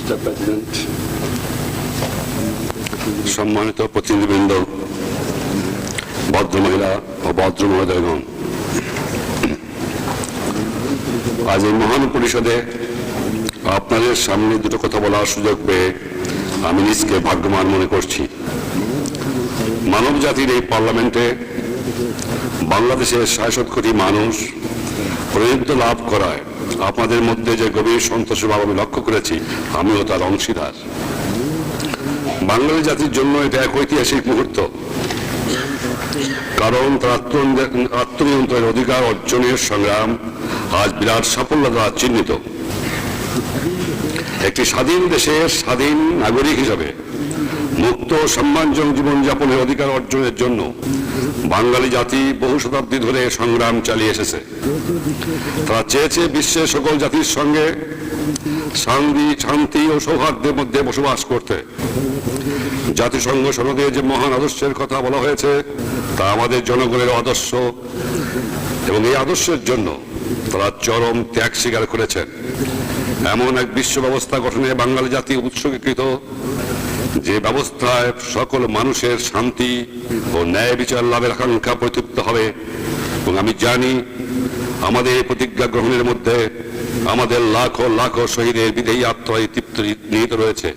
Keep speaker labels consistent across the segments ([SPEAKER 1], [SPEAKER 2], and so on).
[SPEAKER 1] Mr. President,
[SPEAKER 2] সম্মানিত প্রতিনিধিবৃন্দ, ভদ্রমহিলা ও ভদ্র মহোদয়গণ, আজ এই মহান পরিষদে আপনাদের সামনে দুটো কথা বলার সুযোগ পেয়ে আমি নিজকে ভাগ্যবান মনে করছি। মানব জাতির এই পার্লামেন্টে বাংলাদেশের ৬৭ কোটি মানুষ প্রতিনিধিত্ব লাভ করায় আপনাদের মধ্যে যে গভীর সন্তোষের ভাব আমি লক্ষ্য করেছি, আমিও তার অংশীদার। বাঙালি জাতির জন্য এটা এক ঐতিহাসিক মুহূর্ত, কারণ তার আত্মনিয়ন্ত্রণের অধিকার অর্জনের সংগ্রাম আজ বিরাট সাফল্য দ্বারা চিহ্নিত। একটি স্বাধীন দেশের স্বাধীন নাগরিক হিসাবে মুক্ত সম্মানজনক জীবনযাপনের অধিকার অর্জনের জন্য বাঙালি জাতি বহু শতাব্দী ধরে সংগ্রাম চালিয়ে এসেছে। তারা চেয়েছে বিশ্বের সকল জাতির সঙ্গে শান্তি ও সৌহার্দ্যের মধ্যে বসবাস করতে। জাতিসংঘ সনদে যে মহান আদর্শের কথা বলা হয়েছে তা আমাদের জনগণের আদর্শ, এবং এই আদর্শের জন্য তারা চরম ত্যাগ স্বীকার করেছেন। এমন এক বিশ্ব ব্যবস্থা গঠনে বাঙালি জাতি উৎসর্গীকৃত, যে ব্যবস্থায় সকল মানুষের শান্তি ও ন্যায় বিচার লাভের আকাঙ্ক্ষা পরিতৃপ্ত হবে। এবং আমি জানি আমাদের এই প্রতিজ্ঞা গ্রহণের মধ্যে আমাদের লাখো লাখো শহীদের বিদেহী আত্মায় তৃপ্ত নিহিত রয়েছে।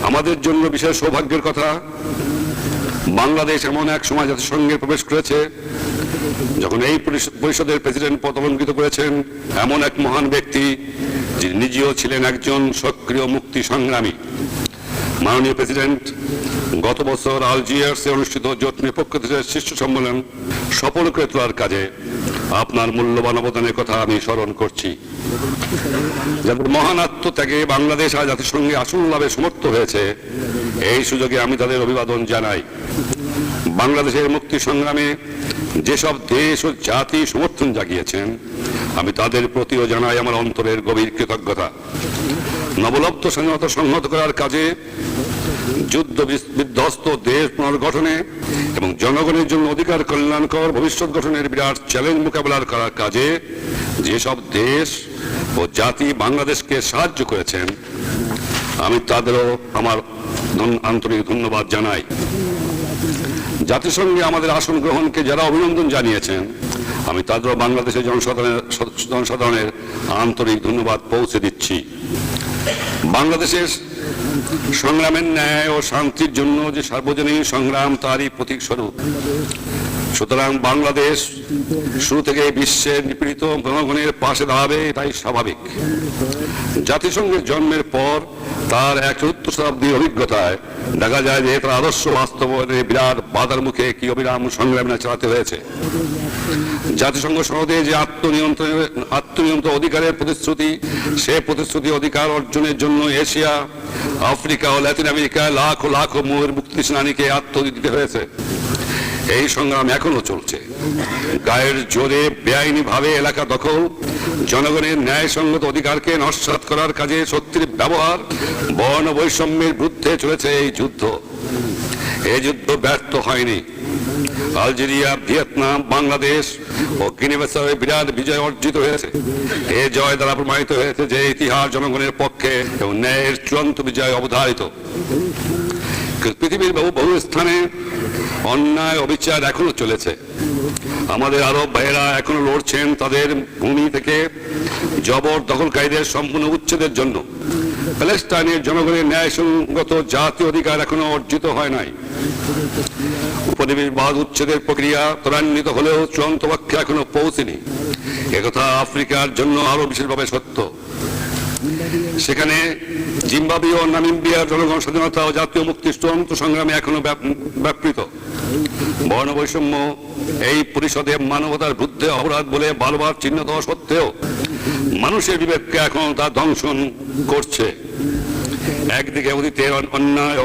[SPEAKER 2] আমাদের জন্য বিশেষ সৌভাগ্যের কথা, বাংলাদেশ এমন এক সময় জাতিসংঘে প্রবেশ করেছে যখন এই পরিষদের প্রেসিডেন্ট পদ অলঙ্কৃত করেছেন এমন এক মহান ব্যক্তি, যিনি নিজেও ছিলেন একজন সক্রিয় মুক্তি সংগ্রামী। মাননীয় প্রেসিডেন্ট, গত বছর আলজিয়ার্সে অনুষ্ঠিত জোট নিরপেক্ষ দেশের শীর্ষ সম্মেলন সফল করে তোলার কাজে আপনার মূল্যবান অবদানের কথা আমি স্মরণ করছি। যাদের মহান আত্মত্যাগে বাংলাদেশ আজ জাতিসংঘে আসন লাভে সমর্থ হয়েছে, এই সুযোগে আমি তাদের অভিবাদন জানাই। বাংলাদেশের মুক্তি সংগ্রামে যেসব দেশ ও জাতি সমর্থন জাগিয়েছেন, আমি তাদের প্রতিও জানাই আমার অন্তরের গভীর কৃতজ্ঞতা। নবলব্ধ স্বাধীনতা সংহত করার কাজে, যুদ্ধ বিধ্বস্ত দেশ পুনর্গঠনে এবং জনগণের জন্য অধিকার কল্যাণকর ভবিষ্যৎ গঠনের বিরাট চ্যালেঞ্জ মোকাবেলার করার কাজে যেসব দেশ ও জাতি বাংলাদেশকে সাহায্য করেছেন, আমি তাদেরও আমার আন্তরিক ধন্যবাদ জানাই। জাতিসংঘে আমাদের আসন গ্রহণকে যারা অভিনন্দন জানিয়েছেন, আমি তাদেরও বাংলাদেশের জনসাধারণের আন্তরিক ধন্যবাদ পৌঁছে দিচ্ছি। বাংলাদেশের সংগ্রামের ন্যায় ও শান্তির জন্য যে সার্বজনীন সংগ্রাম, তারই প্রতীক স্বরূপ। সুতরাং বাংলাদেশ শুরু থেকে বিশ্বের নিপীড়িত জনগণের পাশে দাঁড়াবে, এটাই স্বাভাবিক। জাতিসংঘের জন্মের পর তার 1 শতাব্দীর অভিজ্ঞতায় দেখা যায় যে তার আদর্শ বাস্তবায়নে বিরাট বাধার মুখে কি অবিরাম সংগ্রাম চালাতে হয়েছে। জাতিসংঘ সনদে যে আত্মনিয়ন্ত্রণ অধিকারের প্রতিশ্রুতি, সে প্রতিশ্রুতি অধিকার অর্জনের জন্য এশিয়া, আফ্রিকা ও ল্যাটিন আমেরিকায় লাখো লাখো মুক্তি সেনানীকে আত্মহতি দিতে হয়েছে। এই সংগ্রাম এখনো চলছে। গায়ের জোরে বেআইনি ভাবে এলাকা দখল, জনগণের ন্যায়সঙ্গত অধিকারকে নস্যাৎ করার কাজে শক্তির ব্যবহার, বর্ণ বৈষম্যের বিরুদ্ধে চলেছে এই যুদ্ধ। এই যুদ্ধ ব্যর্থ হয়নি। আলজেরিয়া, ভিয়েতনাম, বাংলাদেশ ও গিনি-বিসাউয়ে বিরাট বিজয় অর্জিত হয়েছে। এই জয় দ্বারা প্রমাণিত হয়েছে যে ইতিহাস জনগণের পক্ষে এবং ন্যায়ের চূড়ান্ত বিজয় অবধারিত। পৃথিবীর বহু স্থানে অন্যায় অবিচার এখনো চলেছে। আমাদের আরব ভাইয়েরা এখনো লড়ছেন তাদের ভূমি থেকে জবরদখলকারীদের সম্পূর্ণ উচ্ছেদের জন্য। প্যালেস্টাইনের জনগণের ন্যায়সঙ্গত জাতীয় অধিকার এখনো অর্জিত হয় নাই। উপনিবেশবাদ উচ্ছেদের প্রক্রিয়া ত্বরান্বিত হলেও চূড়ান্ত লক্ষ্যে এখনো পৌঁছেনি। একথা আফ্রিকার জন্য আরো বিশেষভাবে সত্য। সেখানে জিম্বাবুয়ে ও নামিবিয়ার জনগণ স্বাধীনতা ও জাতীয় মুক্তির চূড়ান্ত সংগ্রামে এখনো ব্যাপৃত। বর্ণ বৈষম্য এই পরিষদে মানবতার বিরুদ্ধে অপরাধ বলে বারবার চিহ্নিত হওয়া সত্ত্বেও মানুষের বিবেককে এখন তা ধ্বংসন করছে। একদিকে অতীতের অন্যায়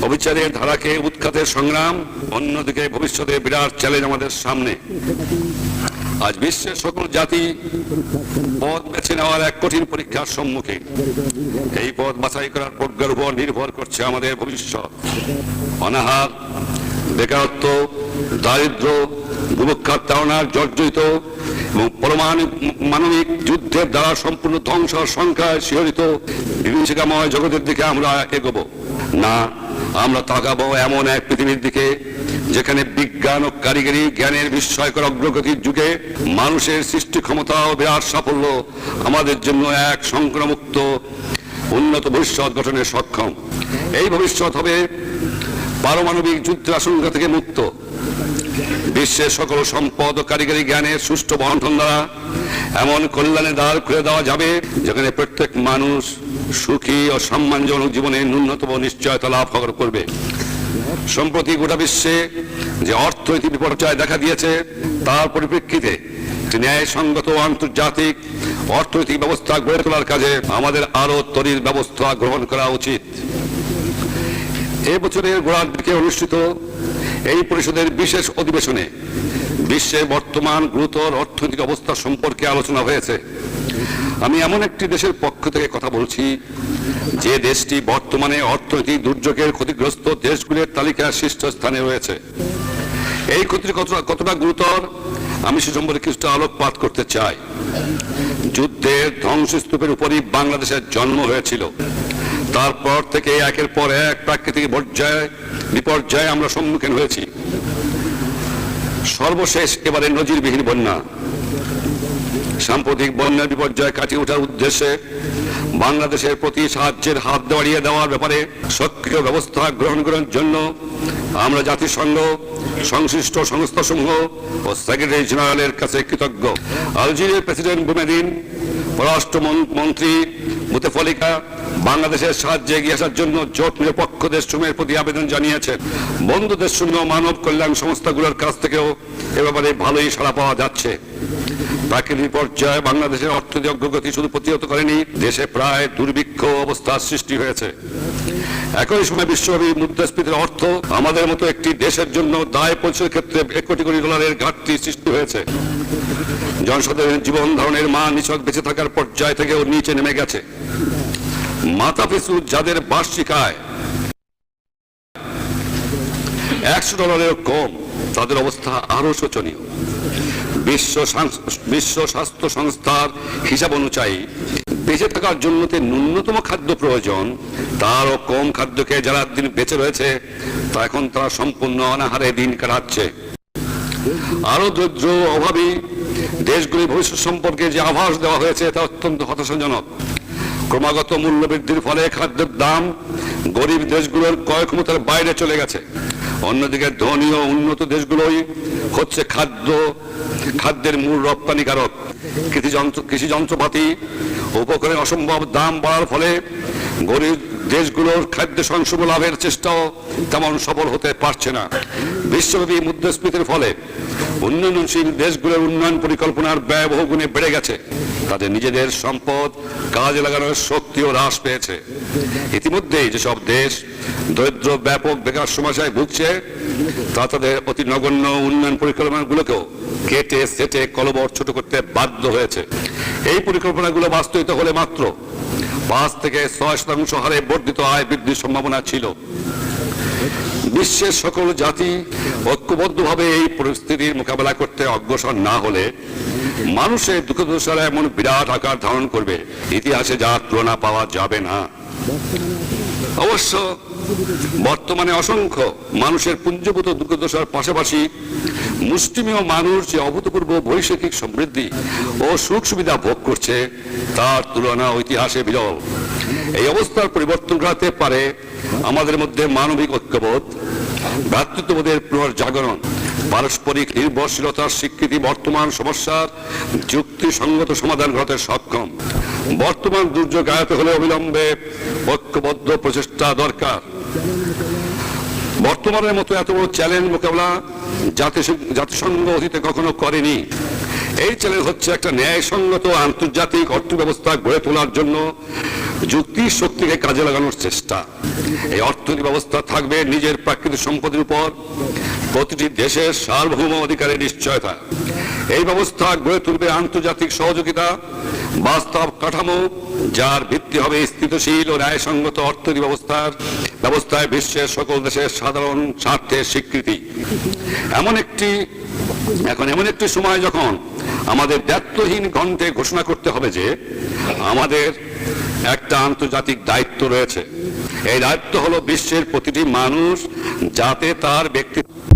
[SPEAKER 2] অবিচারের ধারাকে উৎখাতের সংগ্রাম, অন্যদিকে ভবিষ্যতে বিরাট চ্যালেঞ্জ আমাদের সামনে। আজ বিশ্বের সকল জাতি পথ বেছে নেওয়ার এক কঠিন পরীক্ষার সম্মুখীন। এই পথ বাছাই করার প্রজ্ঞার উপর নির্ভর করছে আমাদের ভবিষ্যৎ। অনাহার, বেকারত্ব, দারিদ্র, বুভুক্ষার তাড়নার জর্জরিত এবং পারমাণবিক যুদ্ধের দ্বারা সম্পূর্ণ ধ্বংস সংখ্যায় শিহরিত বিভীষিকাময় জগতের দিকে আমরা এগোবো না, আমরা তাকাবো এমন এক পৃথিবীর দিকে যেখানে বিজ্ঞান ও কারিগরি জ্ঞানের বিস্ময়কর অগ্রগতির যুগে মানুষের সৃষ্টি ক্ষমতা ও বিরাট সাফল্য আমাদের জন্য এক সংকটমুক্ত উন্নত ভবিষ্যৎ গঠনে সক্ষম। এই ভবিষ্যৎ হবে পারমাণবিক যুদ্ধের আশঙ্কা থেকে মুক্ত, বিশ্বের সকল সম্পদ ও কারিগরি জ্ঞানের সুষ্ঠু বন্টন দ্বারা এমন কল্যাণের দ্বার খুলে দেওয়া যাবে যেখানে প্রত্যেক মানুষ সুখী ও সম্মানজনক জীবনে ন্যূনতম নিশ্চয়তা লাভ করবে। সম্প্রতি গোটা বিশ্বে যে অর্থনৈতিক বিপর্যয় দেখা দিয়েছে তার পরিপ্রেক্ষিতে ন্যায়সঙ্গত আন্তর্জাতিক অর্থনৈতিক ব্যবস্থা গড়ে তোলার কাজে আমাদের আরো তরির ব্যবস্থা গ্রহণ করা উচিত। এ বছরের গোড়ার দিকে অনুষ্ঠিত এই পরিষদের বিশেষ অধিবেশনে বিশ্বের বর্তমান গুরুতর অর্থনৈতিক অবস্থা সম্পর্কে আলোচনা হয়েছে। আমি এমন একটি দেশের পক্ষ থেকে কথা বলছি যে দেশটি বর্তমানে অর্থনৈতিক দুর্যোগের ক্ষতিগ্রস্ত দেশগুলির তালিকার শীর্ষস্থানে রয়েছে। এই ক্ষতি কতটা গুরুতর আমি সে সম্পর্কে কিছুটা আলোকপাত করতে চাই। যুদ্ধের ধ্বংসস্তূপের উপরই বাংলাদেশের জন্ম হয়েছিল। তারপর থেকে একের পর এক প্রাকৃতিক বিপর্যয়ে আমরা সম্মুখীন হয়েছি। সর্বশেষ এবারে নজিরবিহীন বন্যা। সাম্প্রতিক বন্যার বিপর্যয় কাটিয়ে ওঠার উদ্দেশ্যে বাংলাদেশের প্রতি সাহায্যের হাত বাড়িয়ে দেওয়ার ব্যাপারে সক্রিয় ব্যবস্থা গ্রহণ করার জন্য আমরা জাতিসংঘ, সংশ্লিষ্ট সংস্থাসমূহ ও সেক্রেটারি জেনারেলের কাছে কৃতজ্ঞ। আলজেরিয়ার প্রেসিডেন্ট বুমেদিন, পররাষ্ট্রমন্ত্রী বুতেফলিকা বাংলাদেশের সাহায্যে এগিয়ে আসার জন্য জোট নিরপেক্ষ দেশসমূহের প্রতি আবেদন জানিয়েছেন। বন্ধু দেশসমূহ মানব কল্যাণ সংস্থাগুলোর কাছ থেকেও এ ব্যাপারে ভালোই সাড়া পাওয়া যাচ্ছে। প্রাকৃতিক বিপর্যয় বাংলাদেশের অর্থনৈতিক অগ্রগতি শুধু প্রতিহত করেনি, দেশে প্রায় দুর্ভিক্ষ অবস্থার সৃষ্টি হয়েছে। একই সময় বিশ্বব্যাপী মুদ্রাস্ফীতির অর্থ আমাদের মতো একটি দেশের জন্য দায় পরিশোধের ক্ষেত্রে $1 কোটি ঘাটতি সৃষ্টি হয়েছে। জনসাধারণের জীবন ধারণের মান নিছক বেঁচে থাকার পর্যায় থেকেও নিচে নেমে গেছে। মাথাপিছু যাদের বার্ষিক আয় $100 কম, তাদের অবস্থা আরো শোচনীয়। বিশ্ব স্বাস্থ্য সংস্থার হিসাব অনুযায়ী বেঁচে থাকার জন্য ন্যূনতম খাদ্য প্রয়োজন, তারও কম খাদ্যকে যারা দিন বেঁচে রয়েছে তা এখন তারা সম্পূর্ণ অনাহারে দিন কাটাচ্ছে। আরো দরিদ্র অভাবী দেশগুলির ভবিষ্যৎ সম্পর্কে যে আভাস দেওয়া হয়েছে তা অত্যন্ত হতাশাজনক। ক্রমাগত মূল্য বৃদ্ধির ফলে খাদ্যের দাম গরিব দেশগুলোর ক্রয় ক্ষমতার বাইরে চলে গেছে। অন্যদিকে ধনী ও উন্নত দেশগুলোই হচ্ছে খাদ্যের মূল রপ্তানিকারক। কৃষি যন্ত্রপাতি উপকরণের অসম্ভব দাম বাড়ার ফলে গরিব দেশগুলোর খাদ্য সংসব লাভের চেষ্টাও তেমন সফল হতে পারছে না। বিশ্বব্যাপী মুদ্রাস্ফীতির ফলে উন্নয়নশীল দেশগুলোর উন্নয়ন পরিকল্পনার ব্যয় বহুগুণে বেড়ে গেছে। তাদের নিজেদের সম্পদ কাজে লাগানোর শক্তিও হ্রাস পেয়েছে। ইতিমধ্যেই যেসব দেশ দরিদ্র ব্যাপক বেকার সমস্যায় ভুগছে তা তাদের অতি নগণ্য উন্নয়ন পরিকল্পনাগুলোকেও কেটে সেটে কলবর ছোট করতে বাধ্য হয়েছে। এই পরিকল্পনাগুলো বাস্তবিত হলে মাত্র 5 থেকে 6% হারে বর্ধিত আয় বৃদ্ধির সম্ভাবনা ছিল। বিশ্বের সকল জাতি ঐক্যবদ্ধভাবে এই পরিস্থিতির মোকাবেলা করতে অগ্রসর না হলে মানুষের দুঃখদশারা এমন বিরাট আকার ধারণ করবে ইতিহাসে যার তুলনা পাওয়া যাবে না। অবশ্য বর্তমানে অসংখ্য মানুষের পুঞ্জীভূত দুঃখদশার পাশাপাশি মুষ্টিমেয় মানুষ যে অভূতপূর্ব বৈশ্বিক সমৃদ্ধি ও সুখ সুবিধা ভোগ করছে তার তুলনা ইতিহাসে বিরল। এই অবস্থার পরিবর্তন ঘটাতে পারে আমাদের মধ্যে মানবিক ঐক্যবোধ, ভ্রাতৃত্ববোধের পুনর্জাগরণ, পারস্পরিক নির্ভরশীলতার স্বীকৃতি বর্তমান সমস্যার যুক্তিসঙ্গত সমাধান ঘটাতে সক্ষম। বর্তমান দুর্যোগ আয়ত্ত হলে অবিলম্বে ঐক্যবদ্ধ প্রচেষ্টা দরকার। বর্তমানের মতো এত বড় চ্যালেঞ্জ মোকাবেলা জাতিসংঘ অতীতে কখনো করেনি। এই চ্যালেঞ্জ হচ্ছে একটা ন্যায়সঙ্গত আন্তর্জাতিক অর্থ ব্যবস্থা গড়ে তোলার জন্য যুক্তির শক্তিকে কাজে লাগানোর চেষ্টা। এই অর্থনৈতিক ব্যবস্থা থাকবে নিজের প্রাকৃতিক সম্পদের উপর প্রতিটি দেশের সার্বভৌম অধিকারের নিশ্চয়তা। এই ব্যবস্থা গড়ে তুলবে আন্তর্জাতিক সহযোগিতা, বাস্তব কাঠামো যার ভিত্তি হবে স্থিতিশীল ও ন্যায়সঙ্গত অর্থনৈতিক ব্যবস্থায় বিশ্বের সকল দেশের সাধারণ স্বার্থের স্বীকৃতি। এমন একটি এখন এমন একটি সময় যখন আমাদের ব্যর্থহীন কণ্ঠে ঘোষণা করতে হবে যে আমাদের একটা আন্তর্জাতিক দায়িত্ব রয়েছে। এই দায়িত্ব হলো বিশ্বের প্রতিটি মানুষ যাতে তার ব্যক্তিত্ব